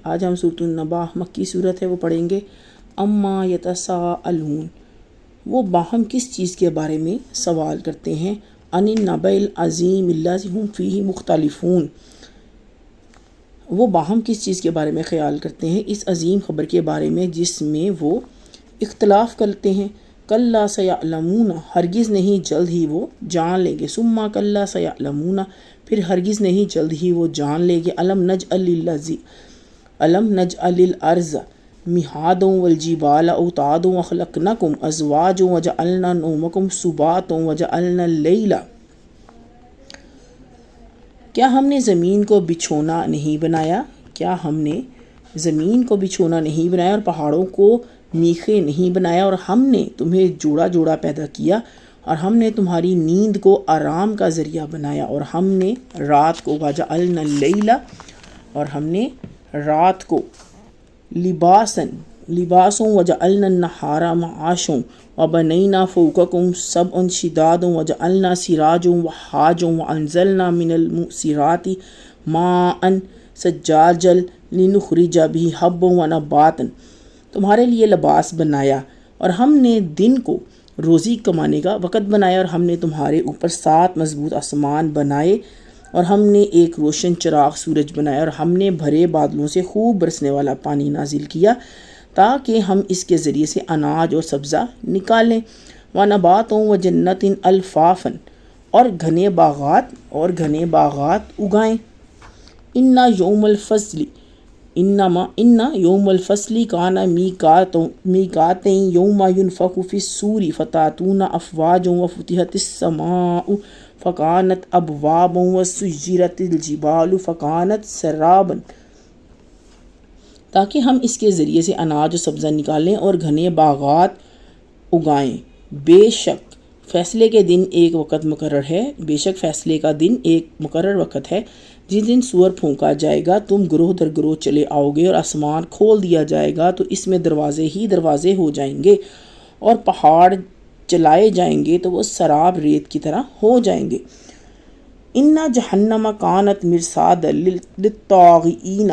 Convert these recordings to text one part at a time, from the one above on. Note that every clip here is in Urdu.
آج ہم سورۃ النبا مکی صورت ہے وہ پڑھیں گے۔ اما یتساءلون، وہ باہم کس چیز کے بارے میں سوال کرتے ہیں۔ عن النبأ العظیم الذی ھم فیہ مختلفون، وہ باہم کس چیز کے بارے میں خیال کرتے ہیں، اس عظیم خبر کے بارے میں جس میں وہ اختلاف کرتے ہیں۔ کلا سیعلمون، ہرگز نہیں جلد ہی وہ جان لیں گے۔ ثم کلا سیعلمون، پھر ہرگز نہیں جلد ہی وہ جان لیں گے۔ الم نجعل الارض مہادا والجبال اوتادا وخلقناکم ازواجا وجعلنا نومکم سباتا وجعلنا اللیل، کیا ہم نے زمین کو بچھونا نہیں بنایا، کیا ہم نے زمین کو بچھونا نہیں بنایا اور پہاڑوں کو میخیں نہیں بنایا، اور ہم نے تمہیں جوڑا جوڑا پیدا کیا، اور ہم نے تمہاری نیند کو آرام کا ذریعہ بنایا، اور ہم نے رات کو وجعلنا اللیل، اور ہم نے رات کو لباسوں وجعلنا النہار معاشا وبنینا فوقکم سبعا شدادا وجعلنا سراجا وحاجا وانزلنا من المعصرات ماء ثجاجا لنخرج به حبا ونباتا، تمہارے لیے لباس بنایا، اور ہم نے دن کو روزی کمانے کا وقت بنایا، اور ہم نے تمہارے اوپر 7 مضبوط آسمان بنائے، اور ہم نے ایک روشن چراغ سورج بنایا، اور ہم نے بھرے بادلوں سے خوب برسنے والا پانی نازل کیا تاکہ ہم اس کے ذریعے سے اناج اور سبزہ نکالیں۔ وَنَبَاتٌ وَجَنَّةٍ أَلْفَافًا، اور گھنے باغات اگائیں۔ إِنَّ يَوْمَ الْفَصْلِ كَانَ مِيقَاتًا يَوْمَ يُنفَخُ فِي الصُّورِ فَتَأْتُونَ أَفْوَاجًا وَفُتِحَتِ السَّمَاءُ فَكَانَتْ أَبْوَابًا وَسُيِّرَتِ الْجِبَالُ فَكَانَتْ سَرَابًا، تاکہ ہم اس کے ذریعے سے اناج و سبزہ نکالیں اور گھنے باغات اگائیں۔ بے شک فیصلے کے دن ایک وقت مقرر ہے، بے شک فیصلے کا دن ایک مقرر وقت ہے، جس دن سور پھونکا جائے گا، تم گروہ در گروہ چلے آؤ گے، اور آسمان کھول دیا جائے گا تو اس میں دروازے ہی دروازے ہو جائیں گے، اور پہاڑ چلائے جائیں گے تو وہ سراب ریت کی طرح ہو جائیں گے۔ ان جہنم کانت مرصادا للطاغین،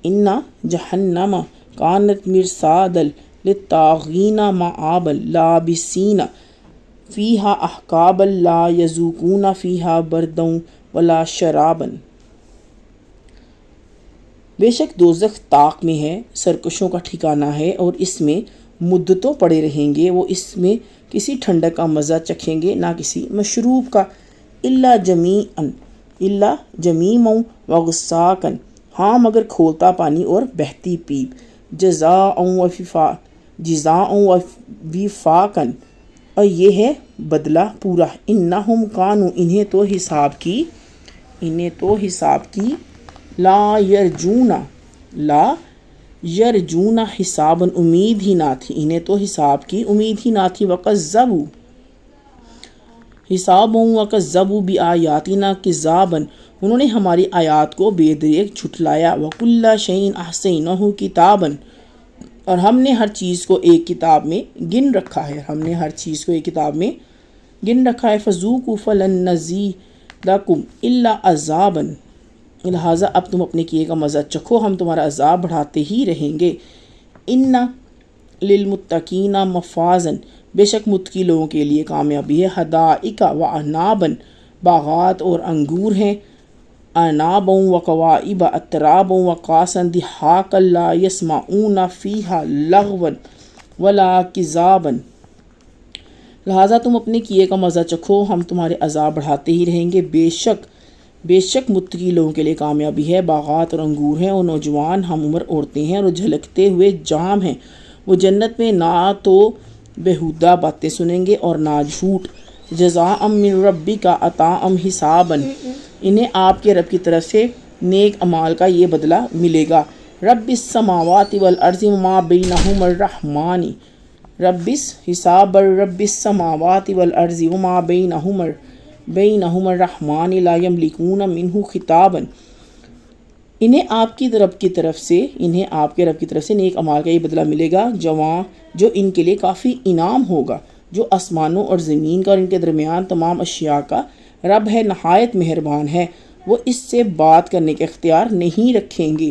ان جہنم کانت مرصادا للطاغین مآبا لابسین فیہا احقابا لا یذوقون فیہا بردا ولا شرابا، بے شک دوزخ طاق میں ہے، سرکشوں کا ٹھکانہ ہے، اور اس میں مدتوں پڑے رہیں گے، وہ اس میں کسی ٹھنڈک کا مزہ چکھیں گے نہ کسی مشروب کا، الا جمیما وغساقا، ہاں مگر کھولتا پانی اور بہتی پیپ، جزاء وفاقا، اور یہ ہے بدلہ پورا، انہم کانوا، انہیں تو حساب کی لا یرجون حسابا، امید ہی نہ تھی، انہیں تو حساب کی امید ہی نہ تھی، وکذبوا حسابا وکذبوا بآیاتنا کذابا، انہوں نے ہماری آیات کو بے دریغ جھٹلایا، وکل شیء احصیناہ کتابا، اور ہم نے ہر چیز کو ایک کتاب میں گن رکھا ہے، فذوقوا فلن نزیدکم الا عذابا، لہٰذا اب تم اپنے کیے کا مزہ چکھو، ہم تمہارا عذاب بڑھاتے ہی رہیں گے۔ ان للمتقین مفازا، بے شک متقی لوگوں کے لیے کامیابی ہے، حدائق وعنابا، باغات اور انگور ہیں، انابا وکواعب اترابا وکاسا دہاقا لا یسمعون فیہا لغوا ولا کذابا، لہٰذا تم اپنے کیے کا مزہ چکھو، ہم تمہارے عذاب بڑھاتے ہی رہیں گے۔ بے شک متقی لوگوں کے لیے کامیابی ہے، باغات اور انگور ہیں، اور نوجوان ہم عمر عورتیں ہیں، اور جھلکتے ہوئے جام ہیں، وہ جنت میں نہ تو بیہودہ باتیں سنیں گے اور نہ جھوٹ۔ جزاء من ربک عطاء حسابا، انہیں آپ کے رب کی طرف سے نیک اعمال کا یہ بدلہ ملے گا۔ رب السماوات والارض وما بینہما الرحمن، حساب رب السماوات والارض وما بینہما الرحمن لا یملکون منہ خطابا، انہیں آپ کے رب کی طرف سے نیک اعمال کا یہ بدلہ ملے گا، جو ان کے لیے کافی انعام ہوگا، جو آسمانوں اور زمین کا اور ان کے درمیان تمام اشیاء کا رب ہے، نہایت مہربان ہے، وہ اس سے بات کرنے کا اختیار نہیں رکھیں گے۔